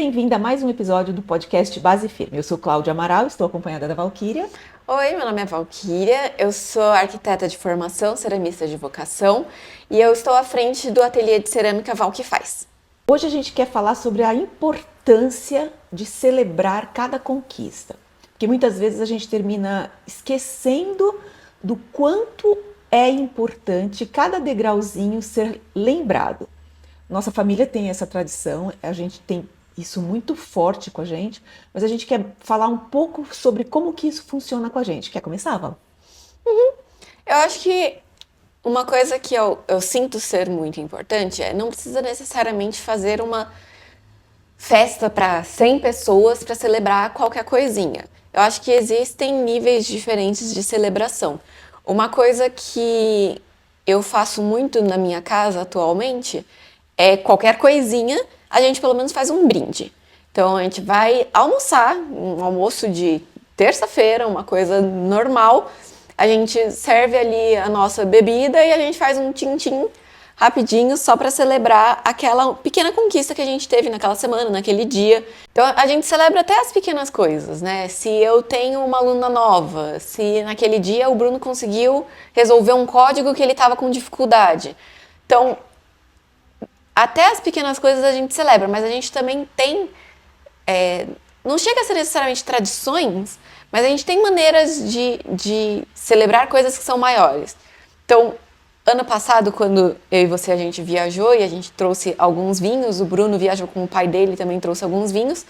bem-vinda a mais um episódio do podcast Base Firme. Eu sou Cláudia Amaral, estou acompanhada da Valquíria. Oi, meu nome é Valquíria, eu sou arquiteta de formação, ceramista de vocação e eu estou à frente do ateliê de cerâmica Valquifaz. Hoje a gente quer falar sobre a importância de celebrar cada conquista, porque muitas vezes a gente termina esquecendo do quanto é importante cada degrauzinho ser lembrado. Nossa família tem essa tradição, a gente tem isso muito forte com a gente, mas a gente quer falar um pouco sobre como que isso funciona com a gente. Quer começar, Val? Eu acho que uma coisa que eu sinto ser muito importante é não precisa necessariamente fazer uma festa para 100 pessoas para celebrar qualquer coisinha. Eu acho que existem níveis diferentes de celebração. Uma coisa que eu faço muito na minha casa atualmente é qualquer coisinha, a gente pelo menos faz um brinde. Então a gente vai almoçar, um almoço de terça-feira, uma coisa normal, a gente serve ali a nossa bebida e a gente faz um tchim-tchim rapidinho só para celebrar aquela pequena conquista que a gente teve naquela semana, naquele dia. Então a gente celebra até as pequenas coisas, né? Se eu tenho uma aluna nova, se naquele dia o Bruno conseguiu resolver um código que ele estava com dificuldade. Então, até as pequenas coisas a gente celebra, mas a gente também tem, não chega a ser necessariamente tradições, mas a gente tem maneiras de celebrar coisas que são maiores. Então, ano passado, quando eu e você a gente viajou e a gente trouxe alguns vinhos, o Bruno viajou com o pai dele, também trouxe alguns vinhos,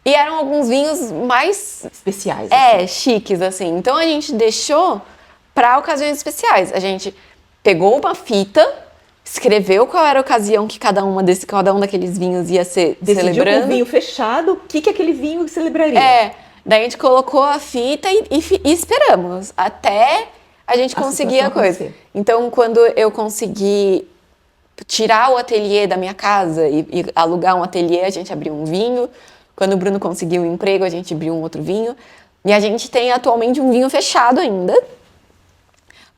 e eram alguns vinhos mais especiais. Assim. Chiques, assim. Então a gente deixou para ocasiões especiais. A gente pegou uma fita, escreveu qual era a ocasião que cada um daqueles vinhos ia ser Decidiu celebrando. Com o vinho fechado, o que aquele vinho celebraria. Daí a gente colocou a fita e esperamos até a gente conseguir a coisa. Acontecer. Então, quando eu consegui tirar o ateliê da minha casa e alugar um ateliê, a gente abriu um vinho. Quando o Bruno conseguiu um emprego, a gente abriu um outro vinho. E a gente tem atualmente um vinho fechado ainda,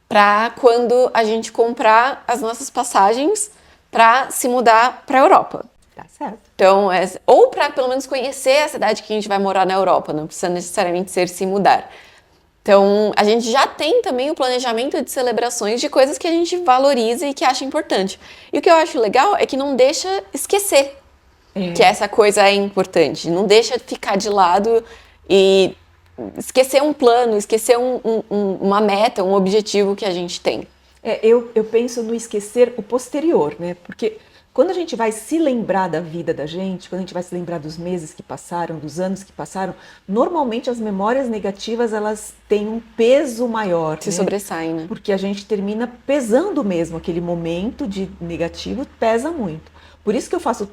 para quando a gente comprar as nossas passagens para se mudar para a Europa. Tá certo. Então, ou para pelo menos conhecer a cidade que a gente vai morar na Europa, não precisa necessariamente ser se mudar. Então, a gente já tem também o planejamento de celebrações de coisas que a gente valoriza e que acha importante. E o que eu acho legal é que não deixa esquecer que essa coisa é importante, não deixa ficar de lado e esquecer um plano, esquecer uma meta, um objetivo que a gente tem. Eu penso no esquecer o posterior, né? Porque quando a gente vai se lembrar da vida da gente, quando a gente vai se lembrar dos meses que passaram, dos anos que passaram, normalmente as memórias negativas, elas têm um peso maior. Se sobressaem, né? Porque a gente termina pesando mesmo, aquele momento de negativo pesa muito. Por isso que eu faço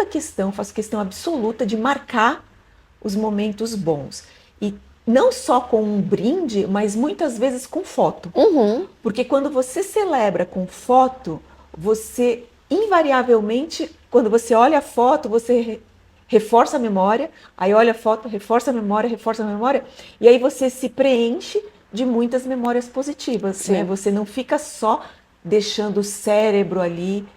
questão absoluta de marcar os momentos bons. E não só com um brinde, mas muitas vezes com foto. Uhum. Porque quando você celebra com foto, você invariavelmente, quando você olha a foto, você reforça a memória, aí olha a foto, reforça a memória, e aí você se preenche de muitas memórias positivas, né? Você não fica só deixando o cérebro ali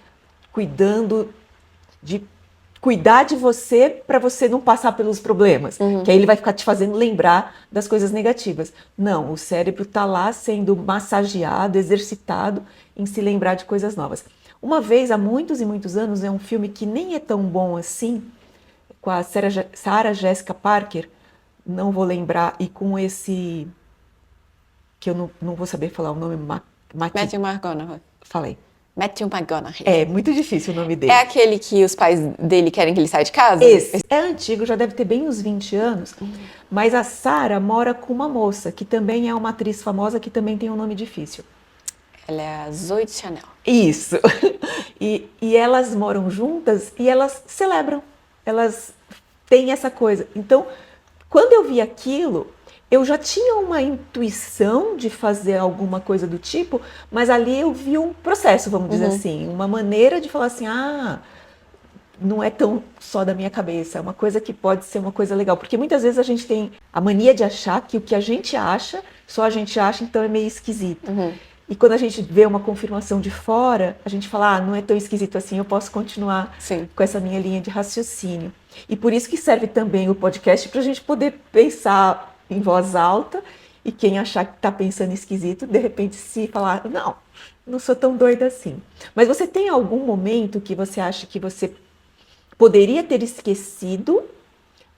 cuidar de você para você não passar pelos problemas, que aí ele vai ficar te fazendo lembrar das coisas negativas. Não, o cérebro está lá sendo massageado, exercitado em se lembrar de coisas novas. Uma vez, há muitos e muitos anos, é um filme que nem é tão bom assim, com a Sarah Jessica Parker, não vou lembrar, e com esse, que eu não vou saber falar o nome, Matthew McConaughey. Falei. Matthew McConaughey. É muito difícil o nome dele. É aquele que os pais dele querem que ele saia de casa? Esse. É antigo, já deve ter bem uns 20 anos, mas a Sarah mora com uma moça, que também é uma atriz famosa, que também tem um nome difícil. Ela é a Zoe de Chanel. Isso. E elas moram juntas e elas celebram. Elas têm essa coisa. Então, quando eu vi aquilo, eu já tinha uma intuição de fazer alguma coisa do tipo, mas ali eu vi um processo, vamos dizer assim, uma maneira de falar assim, não é tão só da minha cabeça, é uma coisa que pode ser uma coisa legal. Porque muitas vezes a gente tem a mania de achar que o que a gente acha, só a gente acha, então é meio esquisito. E quando a gente vê uma confirmação de fora, a gente fala, não é tão esquisito assim, eu posso continuar com essa minha linha de raciocínio. E por isso que serve também o podcast para a gente poder pensar em voz alta e quem achar que está pensando esquisito, de repente se falar, não sou tão doida assim. Mas você tem algum momento que você acha que você poderia ter esquecido,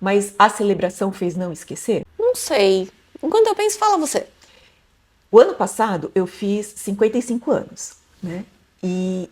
mas a celebração fez não esquecer? Não sei. Enquanto eu penso, fala você. O ano passado eu fiz 55 anos, né? E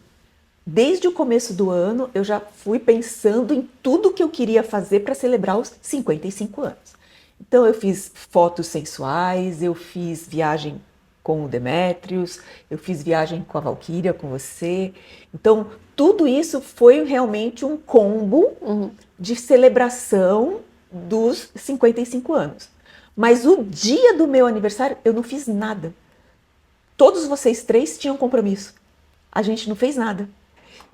desde o começo do ano eu já fui pensando em tudo que eu queria fazer para celebrar os 55 anos. Então eu fiz fotos sensuais, eu fiz viagem com o Demetrios, eu fiz viagem com a Valquíria, com você. Então tudo isso foi realmente um combo de celebração dos 55 anos. Mas o dia do meu aniversário eu não fiz nada. Todos vocês três tinham compromisso. A gente não fez nada.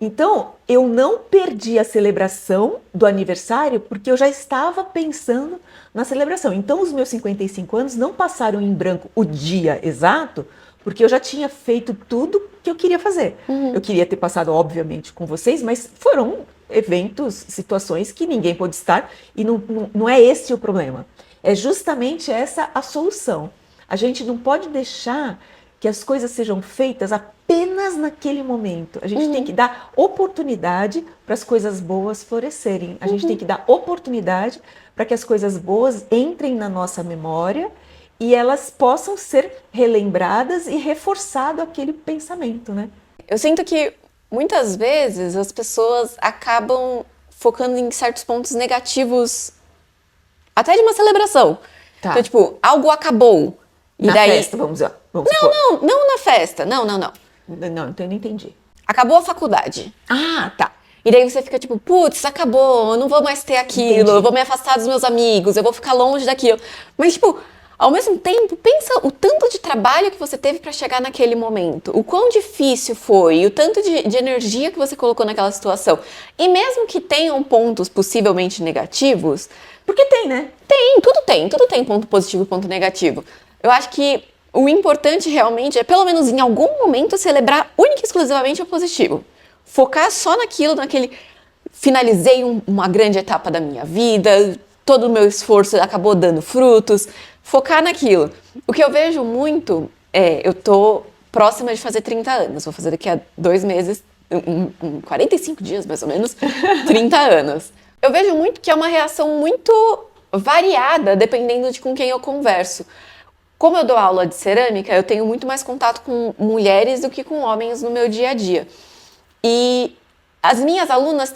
Então, eu não perdi a celebração do aniversário porque eu já estava pensando na celebração. Então, os meus 55 anos não passaram em branco o dia exato, porque eu já tinha feito tudo que eu queria fazer. Eu queria ter passado, obviamente, com vocês, mas foram eventos, situações que ninguém pôde estar e não é esse o problema. É justamente essa a solução. A gente não pode deixar que as coisas sejam feitas apenas naquele momento. A gente tem que dar oportunidade para as coisas boas florescerem. A gente tem que dar oportunidade para que as coisas boas entrem na nossa memória e elas possam ser relembradas e reforçado aquele pensamento, né? Eu sinto que muitas vezes as pessoas acabam focando em certos pontos negativos até de uma celebração. Tá. Então, tipo, algo acabou. E Na daí... festa, vamos supor. Não na festa. Não. Não, então eu não entendi. Acabou a faculdade. Ah, tá. E daí você fica tipo, putz, acabou, eu não vou mais ter aquilo, Entendi. eu vou me afastar dos meus amigos, eu vou ficar longe daquilo. Mas, tipo, ao mesmo tempo, pensa o tanto de trabalho que você teve pra chegar naquele momento, o quão difícil foi, o tanto de energia que você colocou naquela situação. E mesmo que tenham pontos possivelmente negativos, Porque tem, né? tudo tem ponto positivo e ponto negativo. Eu acho que o importante realmente é, pelo menos em algum momento, celebrar única e exclusivamente o positivo. Focar só naquele... Finalizei uma grande etapa da minha vida, todo o meu esforço acabou dando frutos. Focar naquilo. O que eu vejo muito eu tô próxima de fazer 30 anos. Vou fazer daqui a 2 meses, 45 dias mais ou menos, 30 anos. Eu vejo muito que é uma reação muito variada, dependendo de com quem eu converso. Como eu dou aula de cerâmica, eu tenho muito mais contato com mulheres do que com homens no meu dia a dia. E as minhas alunas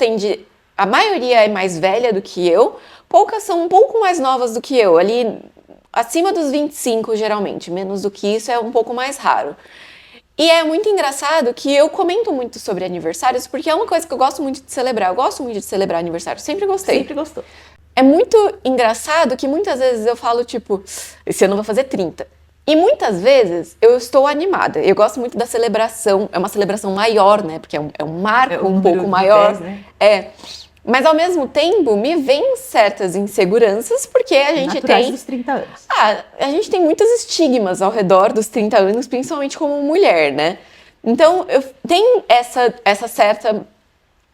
a maioria é mais velha do que eu, poucas são um pouco mais novas do que eu, ali acima dos 25 geralmente, menos do que isso é um pouco mais raro. E é muito engraçado que eu comento muito sobre aniversários, porque é uma coisa que eu gosto muito de celebrar. Eu gosto muito de celebrar aniversário, sempre gostei. Sempre gostou. É muito engraçado que muitas vezes eu falo, tipo, esse ano eu vou fazer 30. E muitas vezes eu estou animada. Eu gosto muito da celebração. É uma celebração maior, né? Porque é um marco um pouco maior. 10, né? Mas ao mesmo tempo me vem certas inseguranças, porque a gente Naturais dos 30 anos. a gente tem muitos estigmas ao redor dos 30 anos, principalmente como mulher, né? Então, tem essa certa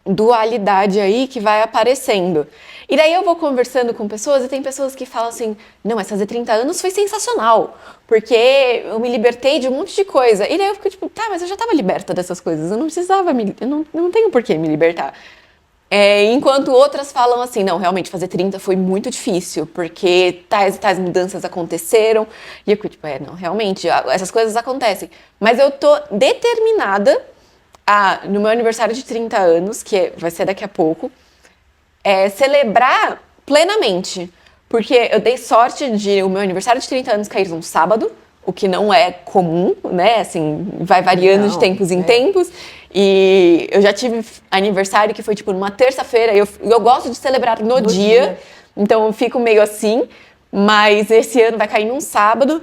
dualidade aí que vai aparecendo. E daí eu vou conversando com pessoas e tem pessoas que falam assim, não, mas fazer 30 anos foi sensacional, porque eu me libertei de um monte de coisa. E daí eu fico tipo, tá, mas eu já estava liberta dessas coisas, eu não precisava, eu não tenho por que me libertar. Enquanto outras falam assim, não, realmente fazer 30 foi muito difícil, porque tais e tais mudanças aconteceram. E eu fico tipo, não, realmente, essas coisas acontecem. Mas eu tô determinada no meu aniversário de 30 anos, que vai ser daqui a pouco, celebrar plenamente. Porque eu dei sorte de o meu aniversário de 30 anos cair num sábado, o que não é comum, né? Assim, vai variando de tempos em tempos. E eu já tive aniversário que foi, tipo, numa terça-feira. Eu gosto de celebrar no dia, então eu fico meio assim. Mas esse ano vai cair num sábado.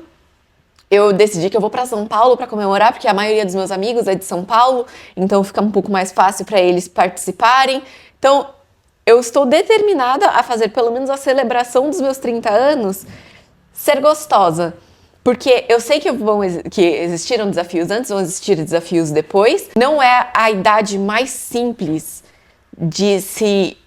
Eu decidi que eu vou para São Paulo para comemorar, porque a maioria dos meus amigos é de São Paulo, então fica um pouco mais fácil para eles participarem. Então, eu estou determinada a fazer pelo menos a celebração dos meus 30 anos ser gostosa. Porque eu sei que existiram desafios antes, vão existir desafios depois. Não é a idade mais simples de se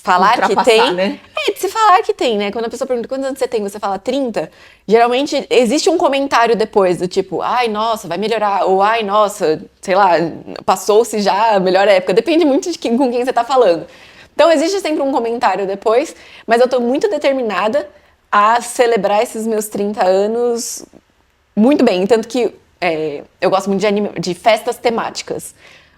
falar que ultrapassar, tem. né? De se falar que tem, né? Quando a pessoa pergunta quantos anos você tem, você fala 30. Geralmente existe um comentário depois do tipo, ai, nossa, vai melhorar. Ou ai, nossa, sei lá, passou-se já a melhor época. Depende muito de com quem você tá falando. Então existe sempre um comentário depois, mas eu tô muito determinada a celebrar esses meus 30 anos muito bem. Tanto que eu gosto muito de festas temáticas.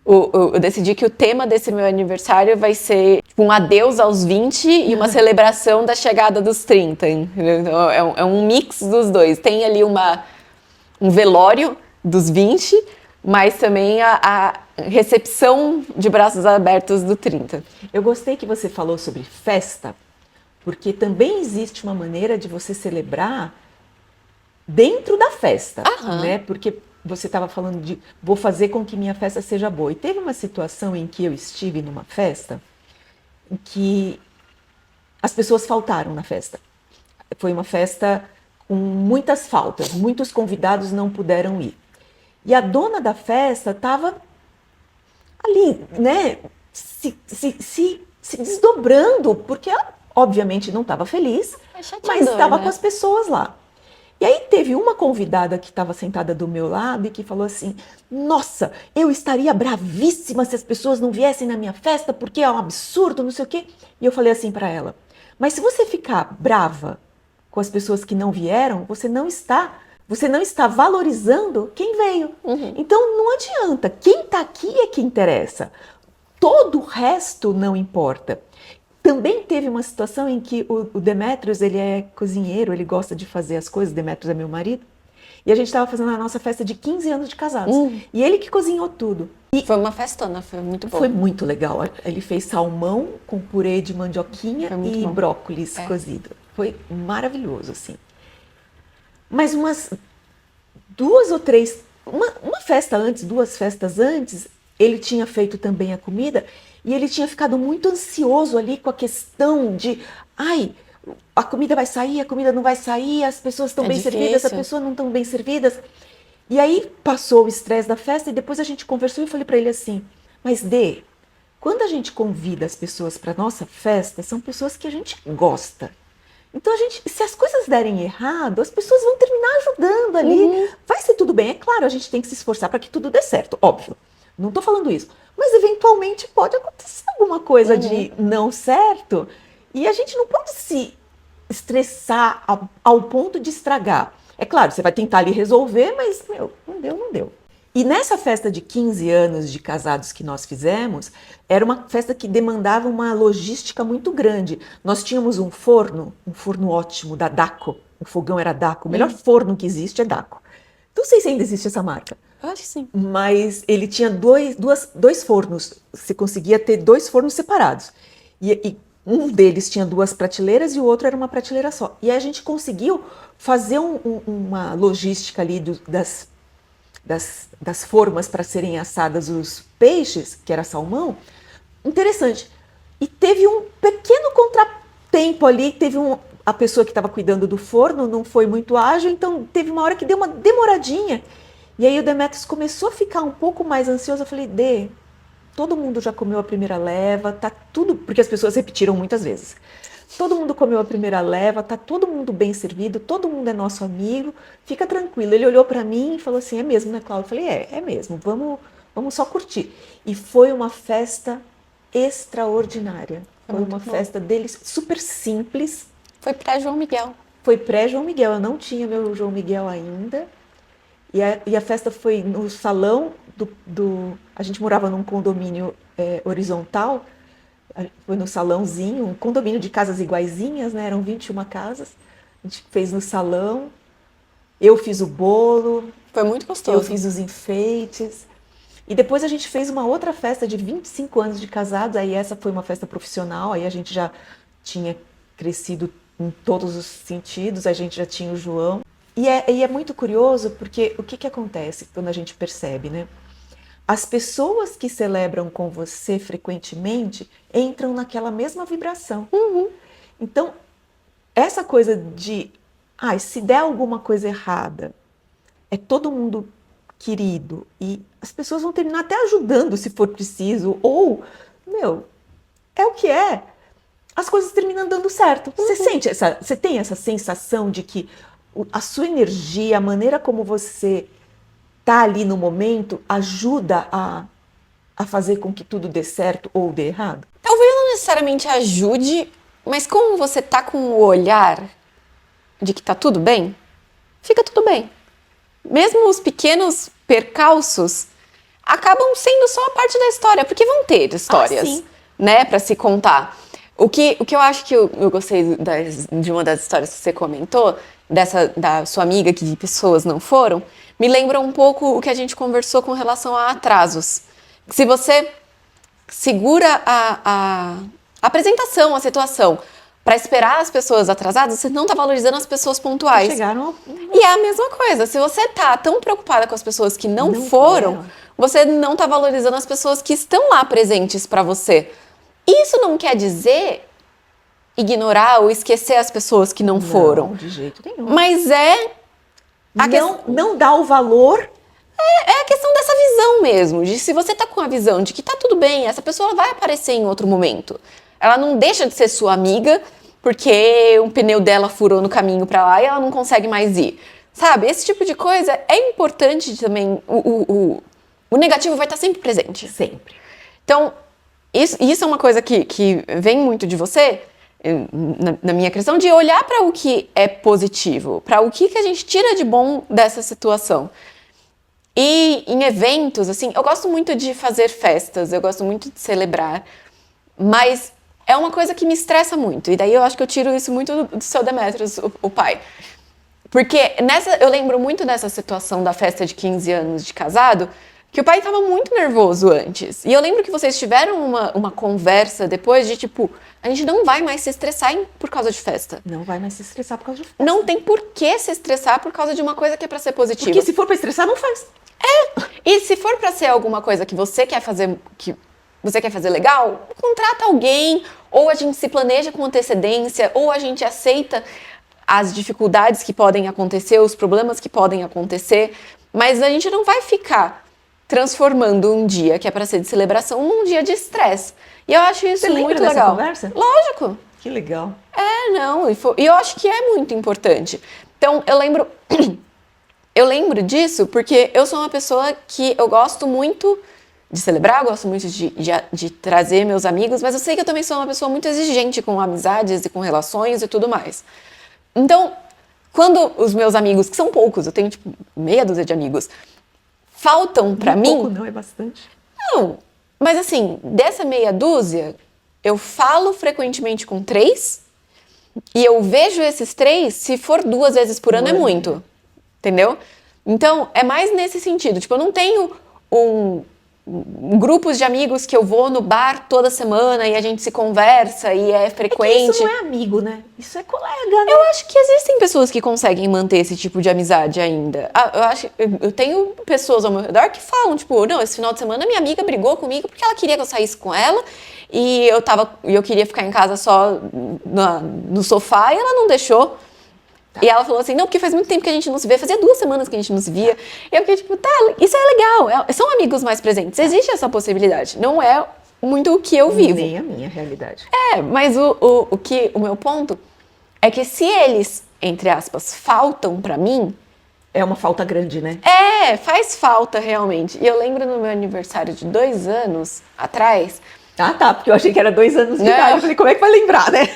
Eu decidi que o tema desse meu aniversário vai ser tipo, um adeus aos 20 e uma celebração da chegada dos 30. Entendeu? Então, é um mix dos dois. Tem ali um velório dos 20, mas também a recepção de braços abertos do 30. Eu gostei que você falou sobre festa, porque também existe uma maneira de você celebrar dentro da festa, Aham. né? Porque você estava falando de vou fazer com que minha festa seja boa. E teve uma situação em que eu estive numa festa em que as pessoas faltaram na festa. Foi uma festa com muitas faltas, muitos convidados não puderam ir. E a dona da festa estava ali, né, se desdobrando, porque ela obviamente não estava feliz, É chateador, mas estava né? com as pessoas lá. E aí teve uma convidada que estava sentada do meu lado e que falou assim: nossa, eu estaria bravíssima se as pessoas não viessem na minha festa, porque é um absurdo, não sei o quê. E eu falei assim para ela: mas se você ficar brava com as pessoas que não vieram, você não está valorizando quem veio. Então não adianta, quem está aqui é que interessa. Todo o resto não importa. Também teve uma situação em que o Demetrios, ele é cozinheiro, ele gosta de fazer as coisas, Demetrios é meu marido, e a gente estava fazendo a nossa festa de 15 anos de casados. E ele que cozinhou tudo. E Foi uma festona, foi muito bom. foi muito legal. Ele fez salmão com purê de mandioquinha Foi muito e bom. brócolis cozido. Foi maravilhoso, assim. Mas umas duas ou três, uma festa antes, duas festas antes, ele tinha feito também a comida e ele tinha ficado muito ansioso ali com a questão de, ai, a comida vai sair, a comida não vai sair, as pessoas estão É bem servidas, as difícil. pessoas não estão bem servidas. E aí passou o estresse da festa e depois a gente conversou e eu falei para ele assim, mas Dê, quando a gente convida as pessoas para nossa festa, são pessoas que a gente gosta. Então, se as coisas derem errado, as pessoas vão terminar ajudando ali. Vai ser tudo bem. É claro, a gente tem que se esforçar para que tudo dê certo, óbvio. Não estou falando isso. Mas, eventualmente, pode acontecer alguma coisa de não certo. E a gente não pode se estressar ao ponto de estragar. É claro, você vai tentar ali resolver, mas, meu, não deu, não deu. E nessa festa de 15 anos de casados que nós fizemos, era uma festa que demandava uma logística muito grande. Nós tínhamos um forno ótimo da Daco, o fogão era Daco, o melhor forno que existe é Daco. Não sei se ainda existe essa marca, Eu acho que sim. mas ele tinha dois fornos, você conseguia ter dois fornos separados. E um deles tinha duas prateleiras e o outro era uma prateleira só. E aí a gente conseguiu fazer uma logística ali das formas para serem assadas os peixes, que era salmão, interessante. E teve um pequeno contratempo ali, a pessoa que estava cuidando do forno não foi muito ágil, então teve uma hora que deu uma demoradinha. E aí o Demetrios começou a ficar um pouco mais ansioso. Eu falei, Dê, todo mundo já comeu a primeira leva, tá tudo, porque as pessoas repetiram muitas vezes. Todo mundo comeu a primeira leva, tá todo mundo bem servido, todo mundo é nosso amigo, fica tranquilo. Ele olhou para mim e falou assim, é mesmo, né, Cláudia? Eu falei, é mesmo, vamos só curtir. E foi uma festa extraordinária. Foi uma festa deles super simples. Foi pra João Miguel. Foi pré-João Miguel, eu não tinha meu João Miguel ainda. E a festa foi no salão a gente morava num condomínio horizontal, foi no salãozinho, um condomínio de casas iguaizinhas, né? Eram 21 casas. A gente fez no salão. Eu fiz o bolo, Foi muito eu gostoso. fiz os enfeites. E depois a gente fez uma outra festa de 25 anos de casados. Aí essa foi uma festa profissional, aí a gente já tinha crescido em todos os sentidos, a gente já tinha o João. E é muito curioso porque o que acontece quando a gente percebe, né? As pessoas que celebram com você frequentemente entram naquela mesma vibração. Então, essa coisa de, se der alguma coisa errada, é todo mundo querido e as pessoas vão terminar até ajudando se for preciso, ou, meu, é o que é. as coisas terminam dando certo. Você tem essa sensação de que a sua energia, a maneira como você tá ali no momento, ajuda a fazer com que tudo dê certo ou dê errado? Talvez não necessariamente ajude, mas como você tá com o olhar de que tá tudo bem, fica tudo bem. Mesmo os pequenos percalços acabam sendo só a parte da história, porque vão ter histórias, né, para se contar. O que eu acho que eu gostei de uma das histórias que você comentou, da sua amiga que pessoas não foram, me lembra um pouco o que a gente conversou com relação a atrasos. Se você segura a apresentação, a situação, para esperar as pessoas atrasadas, você não está valorizando as pessoas pontuais. Chegaram. E é a mesma coisa. Se você tá tão preocupada com as pessoas que não foram, você não tá valorizando as pessoas que estão lá presentes para você. Isso não quer dizer ignorar ou esquecer as pessoas que não foram. Não, de jeito nenhum. Mas não dá o valor. É a questão dessa visão mesmo, de se você tá com a visão de que tá tudo bem, essa pessoa vai aparecer em outro momento. Ela não deixa de ser sua amiga porque um pneu dela furou no caminho pra lá e ela não consegue mais ir. Sabe? Esse tipo de coisa é importante também. O negativo vai estar sempre presente. Sempre. Então, isso é uma coisa que vem muito de você, na minha questão, de olhar para o que é positivo, para o que a gente tira de bom dessa situação. E em eventos, assim, eu gosto muito de fazer festas, eu gosto muito de celebrar, mas é uma coisa que me estressa muito. E daí eu acho que eu tiro isso muito do seu Demetrius, o pai. Porque eu lembro muito dessa situação da festa de 15 anos de casado, que o pai estava muito nervoso antes. E eu lembro que vocês tiveram uma conversa depois de tipo, a gente não vai mais se estressar por causa de festa. Não vai mais se estressar por causa de festa. Não tem por que se estressar por causa de uma coisa que é pra ser positiva. Porque se for pra estressar, não faz. E se for pra ser alguma coisa que você quer fazer, legal, contrata alguém, ou a gente se planeja com antecedência, ou a gente aceita as dificuldades que podem acontecer, os problemas que podem acontecer, mas a gente não vai ficar transformando um dia que é pra ser de celebração num dia de estresse. E eu acho isso muito dessa legal. Conversa? Lógico. Que legal. E eu acho que é muito importante. Então, eu lembro disso porque eu sou uma pessoa que eu gosto muito de celebrar, eu gosto muito de trazer meus amigos, mas eu sei que eu também sou uma pessoa muito exigente com amizades e com relações e tudo mais. Então, quando os meus amigos, que são poucos, eu tenho tipo meia dúzia de amigos, faltam pra mim... Pouco não, é bastante. Não, mas assim, dessa meia dúzia, eu falo frequentemente com 3 e eu vejo esses 3, se for 2 vezes por ano é muito, entendeu? Então, é mais nesse sentido. Tipo, eu não tenho grupos de amigos que eu vou no bar toda semana e a gente se conversa e é frequente. Isso não é amigo, né? Isso é colega, né? Eu acho que existem pessoas que conseguem manter esse tipo de amizade ainda. Eu tenho pessoas ao meu redor que falam, tipo, não, esse final de semana minha amiga brigou comigo porque ela queria que eu saísse com ela e eu queria ficar em casa só no sofá e ela não deixou. E ela falou assim, não, porque faz muito tempo que a gente não se vê, fazia 2 semanas que a gente não se via. E eu fiquei tipo, tá, isso é legal, são amigos mais presentes, existe essa possibilidade, não é muito o que eu vivo. Nem a minha realidade. Mas o meu ponto é que se eles, entre aspas, faltam pra mim... É uma falta grande, né? Faz falta realmente. E eu lembro no meu aniversário de 2 anos atrás... Ah, tá, porque eu achei que era 2 anos de idade, eu falei, como é que vai lembrar, né?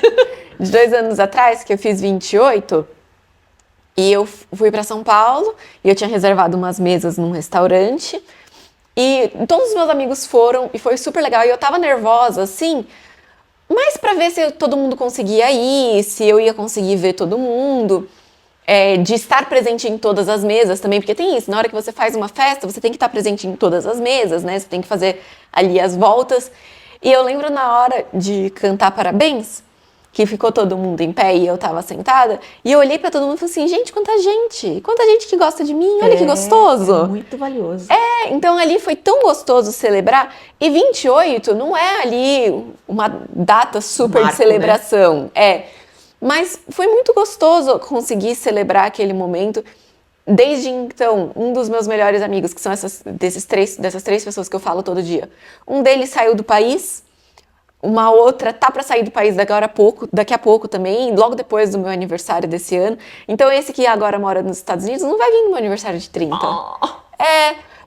De 2 anos atrás, que eu fiz 28... E eu fui para São Paulo e eu tinha reservado umas mesas num restaurante e todos os meus amigos foram e foi super legal. E eu tava nervosa, assim, mas para ver se todo mundo conseguia ir, se eu ia conseguir ver todo mundo, de estar presente em todas as mesas também, porque tem isso, na hora que você faz uma festa, você tem que estar presente em todas as mesas, né? Você tem que fazer ali as voltas. E eu lembro na hora de cantar parabéns, que ficou todo mundo em pé e eu tava sentada, e eu olhei pra todo mundo e falei assim, gente, quanta gente que gosta de mim, olha que gostoso. É muito valioso. Então ali foi tão gostoso celebrar, e 28 não é ali uma data super Marco, de celebração, mas foi muito gostoso conseguir celebrar aquele momento. Desde então, um dos meus melhores amigos, que são dessas 3 pessoas que eu falo todo dia, um deles saiu do país, uma outra tá para sair do país daqui a pouco também, logo depois do meu aniversário desse ano. Então esse que agora mora nos Estados Unidos não vai vir no meu aniversário de 30.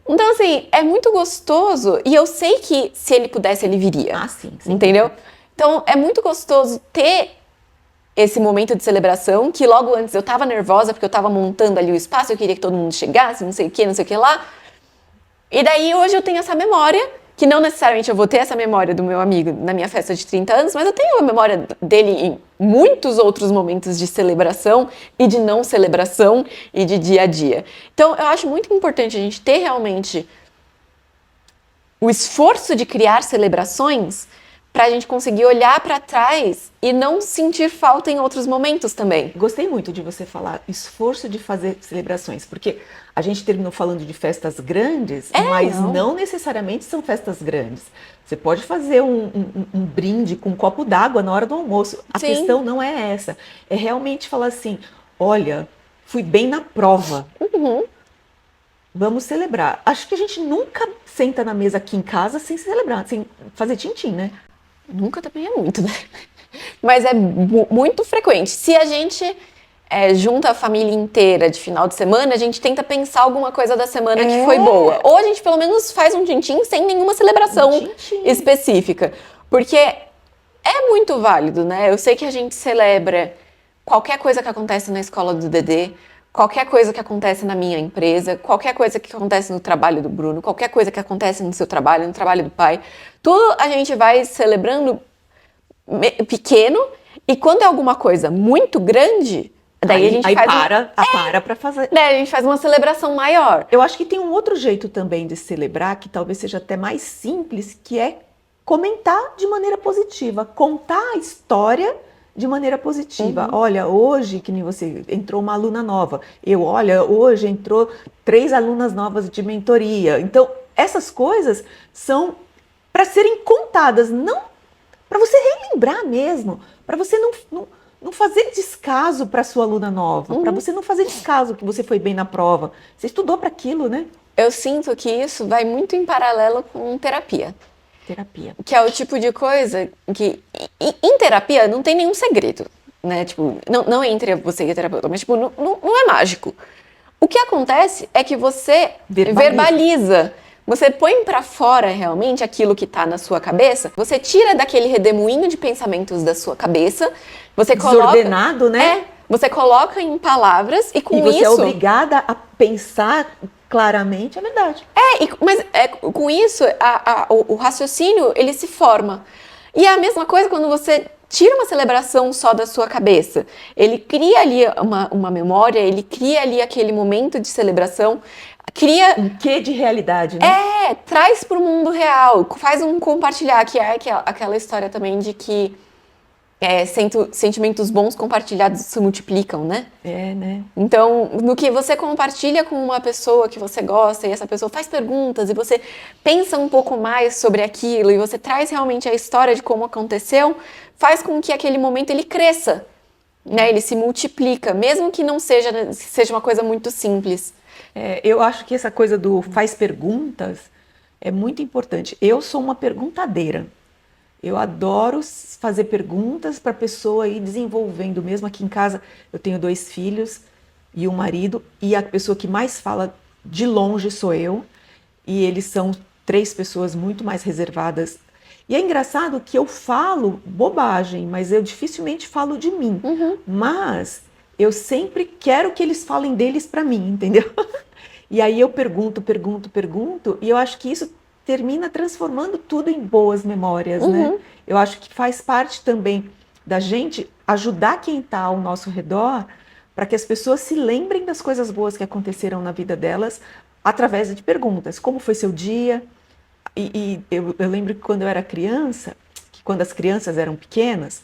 Então assim, é muito gostoso e eu sei que se ele pudesse ele viria. Sim. Entendeu? Então é muito gostoso ter esse momento de celebração, que logo antes eu tava nervosa porque eu tava montando ali o espaço, eu queria que todo mundo chegasse, não sei o que lá. E daí hoje eu tenho essa memória, que não necessariamente eu vou ter essa memória do meu amigo na minha festa de 30 anos, mas eu tenho a memória dele em muitos outros momentos de celebração e de não celebração e de dia a dia. Então eu acho muito importante a gente ter realmente o esforço de criar celebrações para a gente conseguir olhar para trás e não sentir falta em outros momentos também. Gostei muito de você falar esforço de fazer celebrações, porque a gente terminou falando de festas grandes, mas não necessariamente são festas grandes. Você pode fazer um brinde com um copo d'água na hora do almoço. A questão não é essa. É realmente falar assim, olha, fui bem na prova. Vamos celebrar. Acho que a gente nunca senta na mesa aqui em casa sem celebrar, sem fazer tintim, né? Nunca também é muito, né? Mas é muito frequente. Se a gente junta a família inteira de final de semana, a gente tenta pensar alguma coisa da semana que foi boa. Ou a gente pelo menos faz um tintim sem nenhuma celebração específica. Porque é muito válido, né? Eu sei que a gente celebra qualquer coisa que acontece na escola do Dedê, qualquer coisa que acontece na minha empresa, qualquer coisa que acontece no trabalho do Bruno, qualquer coisa que acontece no seu trabalho, no trabalho do pai, tudo a gente vai celebrando pequeno, e quando é alguma coisa muito grande, daí a gente para pra fazer. Daí a gente faz uma celebração maior. Eu acho que tem um outro jeito também de celebrar, que talvez seja até mais simples, que é comentar de maneira positiva, contar a história de maneira positiva. Olha, hoje, que nem você, entrou uma aluna nova. Olha, hoje entrou 3 alunas novas de mentoria. Então, essas coisas são para serem contadas, não para você relembrar mesmo, para você não fazer descaso para sua aluna nova, para você não fazer descaso que você foi bem na prova. Você estudou para aquilo, né? Eu sinto que isso vai muito em paralelo com terapia. Terapia. Que é o tipo de coisa que, em terapia, não tem nenhum segredo, né? Tipo, não entre você e a terapeuta, mas tipo, não é mágico. O que acontece é que você verbaliza. Você põe pra fora realmente aquilo que tá na sua cabeça, você tira daquele redemoinho de pensamentos da sua cabeça, você coloca... Desordenado, né? Você coloca em palavras e com isso... E você é obrigada a pensar claramente, é verdade. Mas com isso, o raciocínio, ele se forma. E é a mesma coisa quando você tira uma celebração só da sua cabeça. Ele cria ali uma memória, ele cria ali aquele momento de celebração, cria... Um quê de realidade, né? Traz para o mundo real, faz um compartilhar, que é aquela história também de que sentimentos bons compartilhados se multiplicam, né? Né? Então, no que você compartilha com uma pessoa que você gosta e essa pessoa faz perguntas e você pensa um pouco mais sobre aquilo e você traz realmente a história de como aconteceu, faz com que aquele momento ele cresça, né? Ele se multiplica, mesmo que não seja uma coisa muito simples. Eu acho que essa coisa do faz perguntas é muito importante. Eu sou uma perguntadeira. Eu adoro fazer perguntas para a pessoa ir desenvolvendo. Mesmo aqui em casa, eu tenho 2 filhos e um marido, e a pessoa que mais fala de longe sou eu, e eles são 3 pessoas muito mais reservadas. E é engraçado que eu falo bobagem, mas eu dificilmente falo de mim. Mas eu sempre quero que eles falem deles para mim, entendeu? E aí eu pergunto, e eu acho que isso termina transformando tudo em boas memórias, né? Eu acho que faz parte também da gente ajudar quem está ao nosso redor para que as pessoas se lembrem das coisas boas que aconteceram na vida delas através de perguntas. Como foi seu dia? E eu lembro que quando eu era criança, que quando as crianças eram pequenas,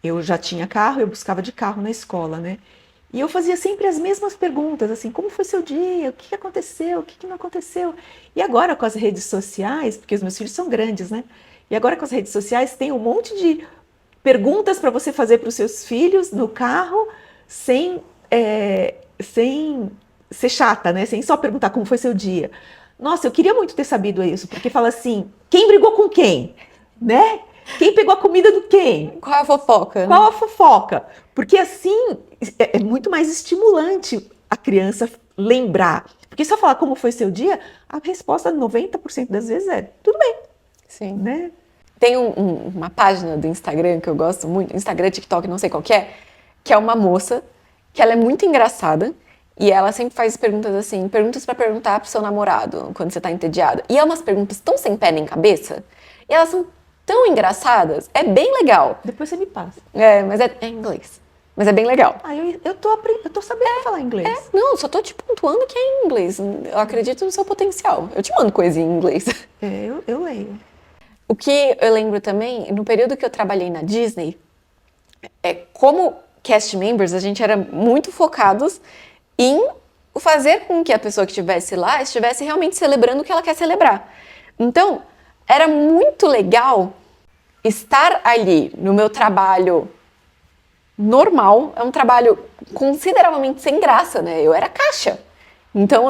eu já tinha carro, eu buscava de carro na escola, né? E eu fazia sempre as mesmas perguntas, assim, como foi seu dia? O que aconteceu? O que não aconteceu? E agora com as redes sociais, porque os meus filhos são grandes, né? E agora com as redes sociais tem um monte de perguntas para você fazer para os seus filhos no carro, sem ser chata, né? Sem só perguntar como foi seu dia. Nossa, eu queria muito ter sabido isso, porque fala assim, quem brigou com quem? Né? Quem pegou a comida do quem? Qual é a fofoca? Qual a fofoca? Porque assim é muito mais estimulante a criança lembrar. Porque se eu falar como foi seu dia, a resposta 90% das vezes é tudo bem, Sim. né? Tem uma página do Instagram que eu gosto muito, Instagram, TikTok, não sei qual que é uma moça que ela é muito engraçada e ela sempre faz perguntas assim, perguntas pra perguntar pro seu namorado quando você tá entediada. E é umas perguntas tão sem pé nem cabeça, e elas são tão engraçadas, é bem legal. Depois você me passa. Mas é em inglês. Mas é bem legal. Eu tô sabendo falar inglês. Não, só tô te pontuando que é em inglês. Eu acredito no seu potencial. Eu te mando coisa em inglês. Eu leio. O que eu lembro também, no período que eu trabalhei na Disney, como cast members, a gente era muito focados em fazer com que a pessoa que estivesse lá estivesse realmente celebrando o que ela quer celebrar. Então, era muito legal estar ali no meu trabalho normal, é um trabalho consideravelmente sem graça, né? Eu era caixa. Então,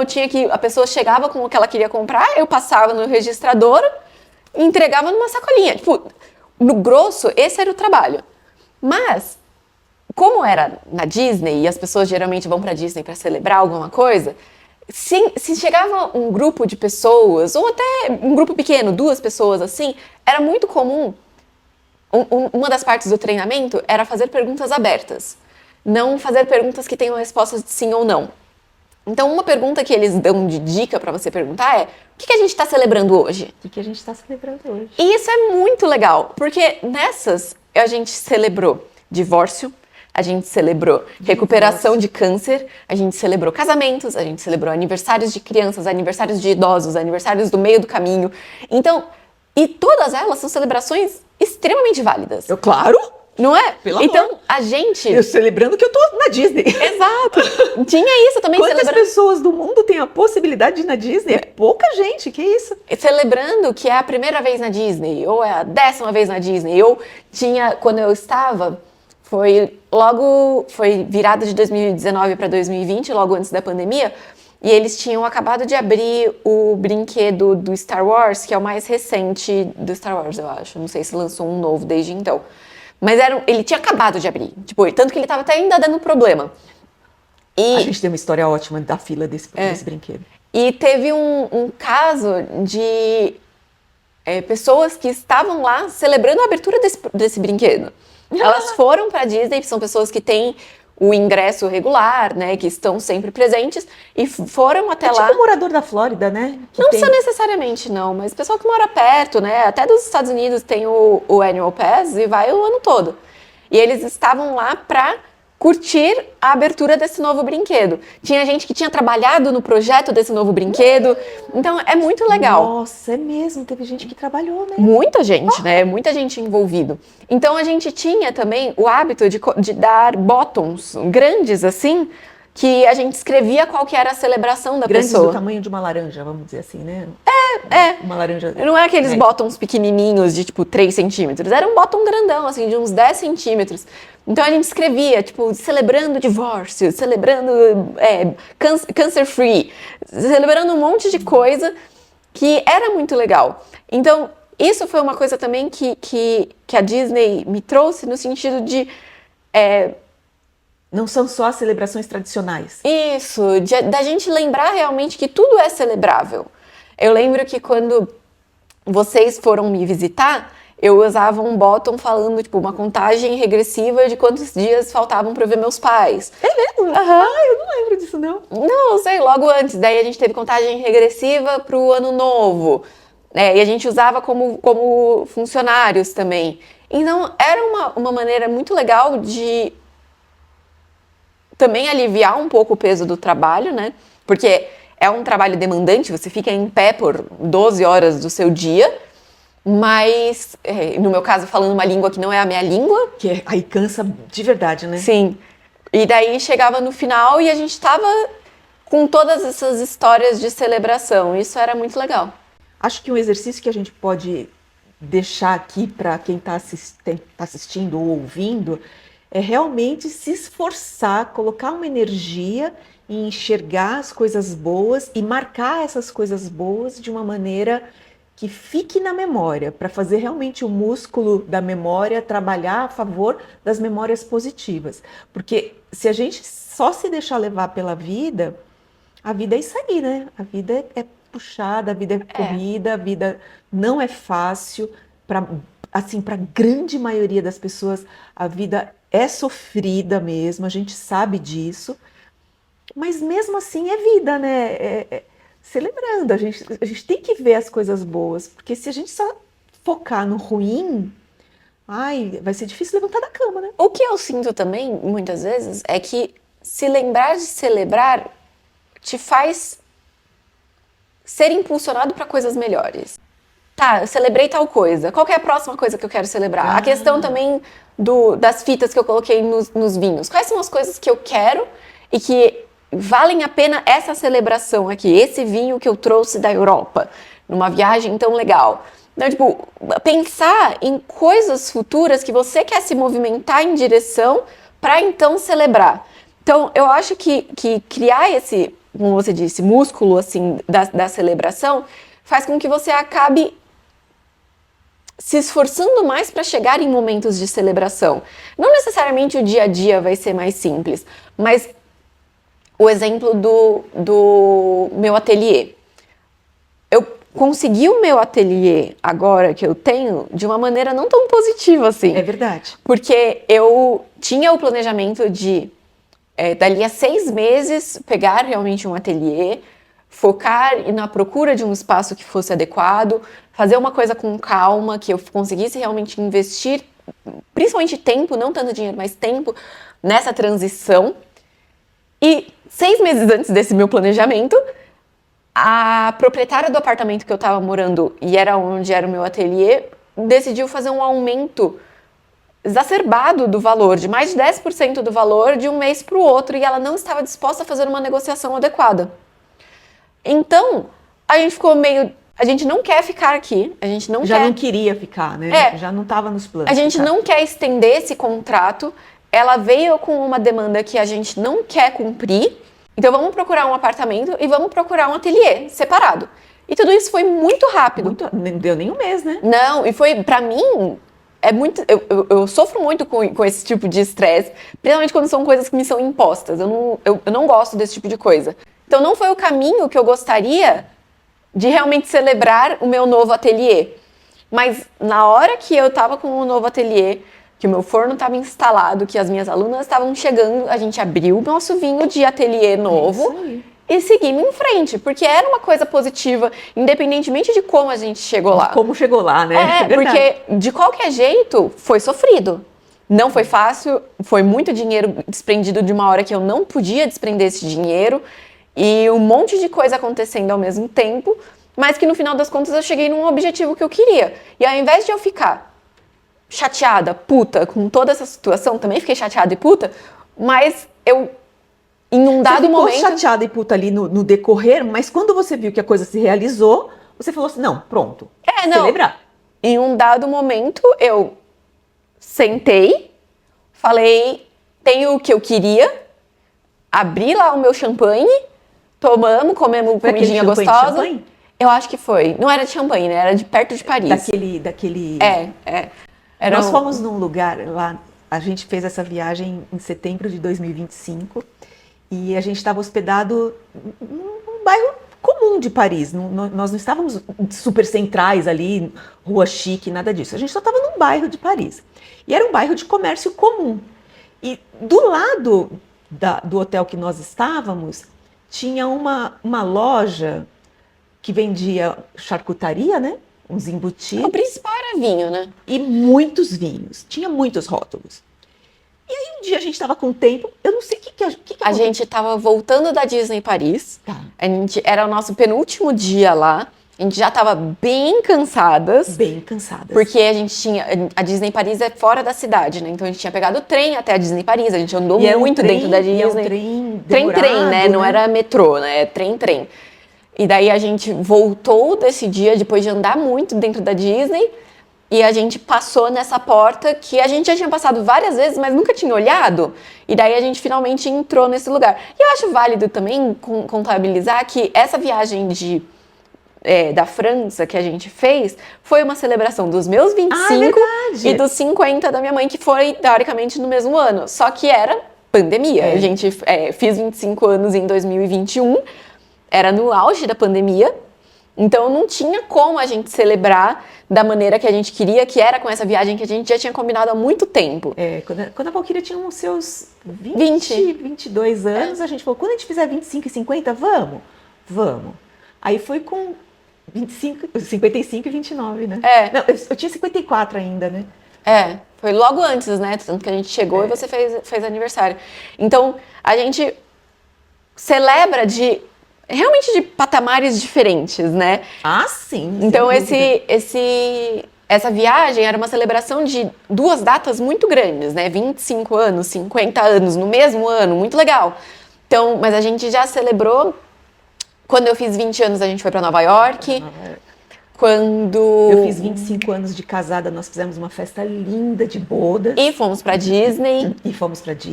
a pessoa chegava com o que ela queria comprar, eu passava no registrador e entregava numa sacolinha. Tipo, no grosso, esse era o trabalho. Mas, como era na Disney, e as pessoas geralmente vão pra Disney para celebrar alguma coisa, se chegava um grupo de pessoas, ou até um grupo pequeno, 2 pessoas assim, era muito comum. Uma das partes do treinamento era fazer perguntas abertas. Não fazer perguntas que tenham respostas de sim ou não. Então, uma pergunta que eles dão de dica para você perguntar é: o que a gente está celebrando hoje? O que a gente está celebrando hoje? E isso é muito legal, porque nessas a gente celebrou divórcio, a gente celebrou recuperação de câncer, a gente celebrou casamentos, a gente celebrou aniversários de crianças, aniversários de idosos, aniversários do meio do caminho. Então, e todas elas são celebrações extremamente válidas. Claro! Não é? Pelo então, amor. A gente... Eu celebrando que eu tô na Disney. Exato! Tinha isso também. Quantas pessoas do mundo têm a possibilidade de ir na Disney? É pouca gente, que isso? Celebrando que é a primeira vez na Disney, ou é a 10ª vez na Disney. Quando eu estava, foi virada de 2019 para 2020, logo antes da pandemia, e eles tinham acabado de abrir o brinquedo do Star Wars, que é o mais recente do Star Wars, eu acho. Não sei se lançou um novo desde então. Mas ele tinha acabado de abrir. Tipo, tanto que ele estava até ainda dando problema. A gente tem uma história ótima da fila desse brinquedo. E teve um caso de pessoas que estavam lá celebrando a abertura desse brinquedo. Elas foram para a Disney, são pessoas que têm o ingresso regular, né, que estão sempre presentes, e foram até lá. Tipo morador da Flórida, né? Não precisa necessariamente, não, mas pessoal que mora perto, né, até dos Estados Unidos tem o Annual Pass e vai o ano todo. E eles estavam lá para curtir a abertura desse novo brinquedo. Tinha gente que tinha trabalhado no projeto desse novo brinquedo, então é muito legal. Nossa, é mesmo, teve gente que trabalhou, né? Muita gente, né? Muita gente envolvida. Então a gente tinha também o hábito de dar bottoms grandes assim, que a gente escrevia qual que era a celebração da grandes pessoa. Do tamanho de uma laranja, vamos dizer assim, né? Uma laranja. Não é aqueles bottoms pequenininhos de tipo 3 centímetros, era um bottom grandão, assim, de uns 10 centímetros. Então a gente escrevia, tipo, celebrando divórcio, celebrando cancer free, celebrando um monte de coisa que era muito legal. Então, isso foi uma coisa também que a Disney me trouxe no sentido de... Não são só as celebrações tradicionais. Isso, da gente lembrar realmente que tudo é celebrável. Eu lembro que quando vocês foram me visitar, eu usava um bottom falando, tipo, uma contagem regressiva de quantos dias faltavam para eu ver meus pais. É mesmo? Eu não lembro disso, não. Não, sei, logo antes. Daí a gente teve contagem regressiva para o ano novo. E a gente usava como funcionários também. Então, era uma maneira muito legal de também aliviar um pouco o peso do trabalho, né? Porque é um trabalho demandante, você fica em pé por 12 horas do seu dia, mas, no meu caso, falando uma língua que não é a minha língua. Que aí cansa de verdade, né? Sim. E daí chegava no final e a gente tava com todas essas histórias de celebração. Isso era muito legal. Acho que um exercício que a gente pode deixar aqui para quem está assistindo ou ouvindo é realmente se esforçar, colocar uma energia em enxergar as coisas boas e marcar essas coisas boas de uma maneira que fique na memória, para fazer realmente o músculo da memória trabalhar a favor das memórias positivas. Porque se a gente só se deixar levar pela vida, a vida é isso aí, né? A vida é puxada, a vida é corrida, a vida não é fácil. Para assim, para a grande maioria das pessoas, a vida é sofrida mesmo, a gente sabe disso. Mas mesmo assim é vida, né? Celebrando, a gente tem que ver as coisas boas, porque se a gente só focar no ruim, ai, vai ser difícil levantar da cama, né? O que eu sinto também, muitas vezes, é que se lembrar de celebrar te faz ser impulsionado para coisas melhores. Tá, eu celebrei tal coisa. Qual que é a próxima coisa que eu quero celebrar? A questão também das fitas que eu coloquei nos vinhos. Quais são as coisas que eu quero e que valem a pena essa celebração aqui? Esse vinho que eu trouxe da Europa, numa viagem tão legal. Então, tipo, pensar em coisas futuras que você quer se movimentar em direção para então celebrar. Então, eu acho que criar esse, como você disse, músculo assim da celebração faz com que você acabe se esforçando mais para chegar em momentos de celebração. Não necessariamente o dia a dia vai ser mais simples, mas o exemplo do meu ateliê. Eu consegui o meu ateliê agora que eu tenho de uma maneira não tão positiva assim. É verdade. Porque eu tinha o planejamento de, dali a 6 meses, pegar realmente um ateliê, focar na procura de um espaço que fosse adequado, fazer uma coisa com calma, que eu conseguisse realmente investir, principalmente tempo, não tanto dinheiro, mas tempo, nessa transição. E 6 meses antes desse meu planejamento, a proprietária do apartamento que eu estava morando, e era onde era o meu ateliê, decidiu fazer um aumento exacerbado do valor, de mais de 10% do valor de um mês para o outro, e ela não estava disposta a fazer uma negociação adequada. Então, a gente ficou meio... A gente não quer ficar aqui, a gente não Já quer... não queria ficar, né? Já não estava nos planos. A gente não quer estender esse contrato. Ela veio com uma demanda que a gente não quer cumprir. Então, vamos procurar um apartamento e vamos procurar um ateliê separado. E tudo isso foi muito rápido. Não deu nem um mês, né? Não, e foi, pra mim, é muito... Eu sofro muito com esse tipo de estresse, principalmente quando são coisas que me são impostas. Eu não gosto desse tipo de coisa. Então, não foi o caminho que eu gostaria de realmente celebrar o meu novo ateliê. Mas, na hora que eu tava com o novo ateliê, que o meu forno estava instalado, que as minhas alunas estavam chegando, a gente abriu o nosso vinho de ateliê novo e seguimos em frente, porque era uma coisa positiva, independentemente de como a gente chegou lá. Como chegou lá, né? Porque de qualquer jeito foi sofrido. Não foi fácil, foi muito dinheiro desprendido de uma hora que eu não podia desprender esse dinheiro e um monte de coisa acontecendo ao mesmo tempo, mas que no final das contas eu cheguei num objetivo que eu queria. E ao invés de eu ficar chateada, puta, com toda essa situação, também fiquei chateada e puta, mas eu, em um dado momento... Você ficou chateada e puta ali no decorrer, mas quando você viu que a coisa se realizou, você falou assim, não, pronto, celebrar. Em um dado momento, eu sentei, falei, tenho o que eu queria, abri lá o meu champanhe, tomamos, comemos comidinha gostosa. Eu acho que foi. Não era de champanhe, né? Era de perto de Paris. Daquele... Nós fomos num lugar lá, a gente fez essa viagem em setembro de 2025 e a gente estava hospedado num bairro comum de Paris. Nós não estávamos super centrais ali, rua chique, nada disso. A gente só estava num bairro de Paris. E era um bairro de comércio comum. E do lado do hotel que nós estávamos, tinha uma loja que vendia charcutaria, né? Uns embutidos. O principal era vinho, né? E muitos vinhos. Tinha muitos rótulos. E aí um dia a gente estava com tempo, eu não sei o que a gente estava voltando da Disney Paris. Tá. Era o nosso penúltimo dia lá. A gente já estava bem cansadas. Bem cansadas. Porque a Disney Paris é fora da cidade, né? Então a gente tinha pegado o trem até a Disney Paris. A gente andou muito dentro da Disney. E é um trem demorado, trem, né? Não era metrô, né? É trem. E daí a gente voltou desse dia depois de andar muito dentro da Disney. E a gente passou nessa porta que a gente já tinha passado várias vezes, mas nunca tinha olhado. E daí a gente finalmente entrou nesse lugar. E eu acho válido também contabilizar que essa viagem da França que a gente fez foi uma celebração dos meus 25 e dos 50 da minha mãe, que foi, teoricamente, no mesmo ano. Só que era pandemia. A gente fiz 25 anos em 2021, era no auge da pandemia, então não tinha como a gente celebrar da maneira que a gente queria, que era com essa viagem que a gente já tinha combinado há muito tempo. Quando a Valquíria tinha os seus 22 anos, a gente falou, quando a gente fizer 25 e 50, vamos. Aí foi com 55 e 29, né? Não, eu tinha 54 ainda, né? Foi logo antes, né? Tanto que a gente chegou e você fez aniversário. Então, a gente celebra realmente de patamares diferentes, né? Ah, sim. Então, essa viagem era uma celebração de 2 datas muito grandes, né? 25 anos, 50 anos, no mesmo ano, muito legal. Então, mas a gente já celebrou. Quando eu fiz 20 anos, a gente foi para Nova York. Quando eu fiz 25 anos de casada, nós fizemos uma festa linda de bodas. E fomos pra Disney.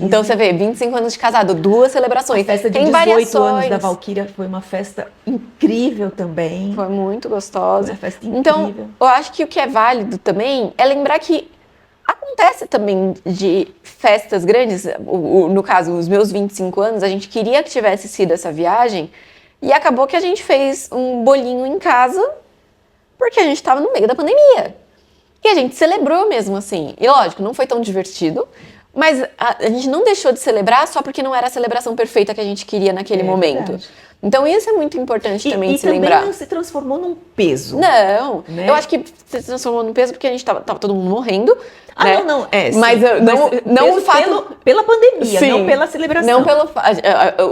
Então você vê, 25 anos de casado, 2 celebrações. A festa de 18 anos da Valquíria foi uma festa incrível também. Foi muito gostosa. Foi uma festa incrível. Então, eu acho que o que é válido também é lembrar que acontece também de festas grandes. No caso, os meus 25 anos, a gente queria que tivesse sido essa viagem e acabou que a gente fez um bolinho em casa porque a gente estava no meio da pandemia. E a gente celebrou mesmo assim. E lógico, não foi tão divertido, mas a gente não deixou de celebrar só porque não era a celebração perfeita que a gente queria naquele momento. Verdade. Então isso é muito importante também de se lembrar. E também não se transformou num peso. Não, né? Eu acho que se transformou num peso porque a gente tava todo mundo morrendo. Né? Não. Mas não o fato... Pela pandemia, Sim, não pela celebração. Não pelo...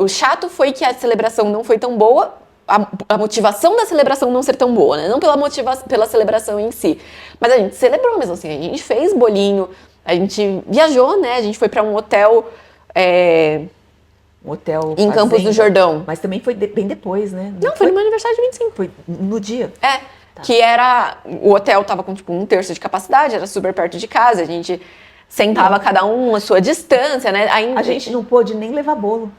O chato foi que a celebração não foi tão boa, a motivação da celebração não ser tão boa, né? Não pela celebração em si. Mas a gente celebrou mesmo assim, a gente fez bolinho, a gente viajou, né? A gente foi para um hotel... Um hotel em Campos do Jordão. Mas também foi bem depois, né? Não, foi no meu aniversário de 25. Foi no dia? Tá. Que era... O hotel tava com tipo 1/3 de capacidade, era super perto de casa, a gente sentava cada um a sua distância, né? A gente não pôde nem levar bolo.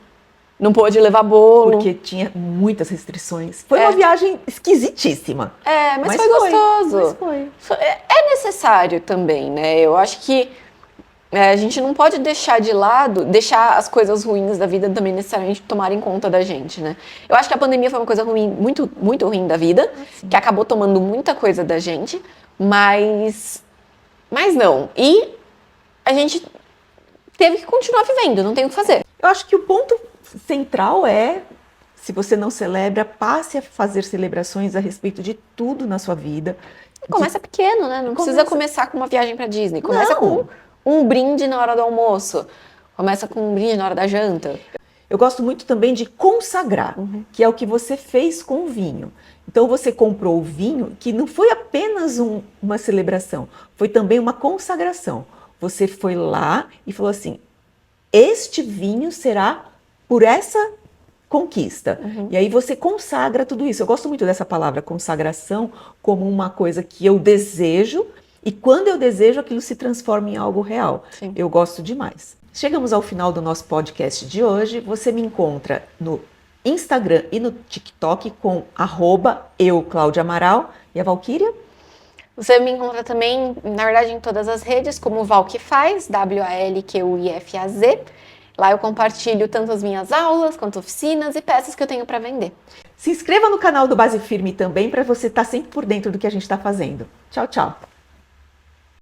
Não pôde levar bolo. Porque tinha muitas restrições. Foi uma viagem esquisitíssima. Mas foi gostoso. Mas foi. É necessário também, né? Eu acho que a gente não pode deixar de lado, deixar as coisas ruins da vida também necessariamente tomarem conta da gente, né? Eu acho que a pandemia foi uma coisa ruim, muito, muito ruim da vida, que acabou tomando muita coisa da gente, mas não. E a gente teve que continuar vivendo, não tem o que fazer. Eu acho que o ponto central é, se você não celebra, passe a fazer celebrações a respeito de tudo na sua vida. Começa pequeno, né? Não precisa começar com uma viagem para Disney. Começa com um brinde na hora do almoço. Começa com um brinde na hora da janta. Eu gosto muito também de consagrar, que é o que você fez com o vinho. Então você comprou o vinho, que não foi apenas uma celebração, foi também uma consagração. Você foi lá e falou assim, este vinho será por essa conquista. E aí você consagra tudo isso. Eu gosto muito dessa palavra, consagração, como uma coisa que eu desejo, e quando eu desejo, aquilo se transforma em algo real. Sim. Eu gosto demais. Chegamos ao final do nosso podcast de hoje. Você me encontra no Instagram e no TikTok com @eu_Claudia_Amaral. E a Valquíria? Você me encontra também, na verdade, em todas as redes, como Valquifaz, WALQUIFAZ. Lá eu compartilho tanto as minhas aulas, quanto oficinas e peças que eu tenho para vender. Se inscreva no canal do Base Firme também para você estar sempre por dentro do que a gente está fazendo. Tchau, tchau!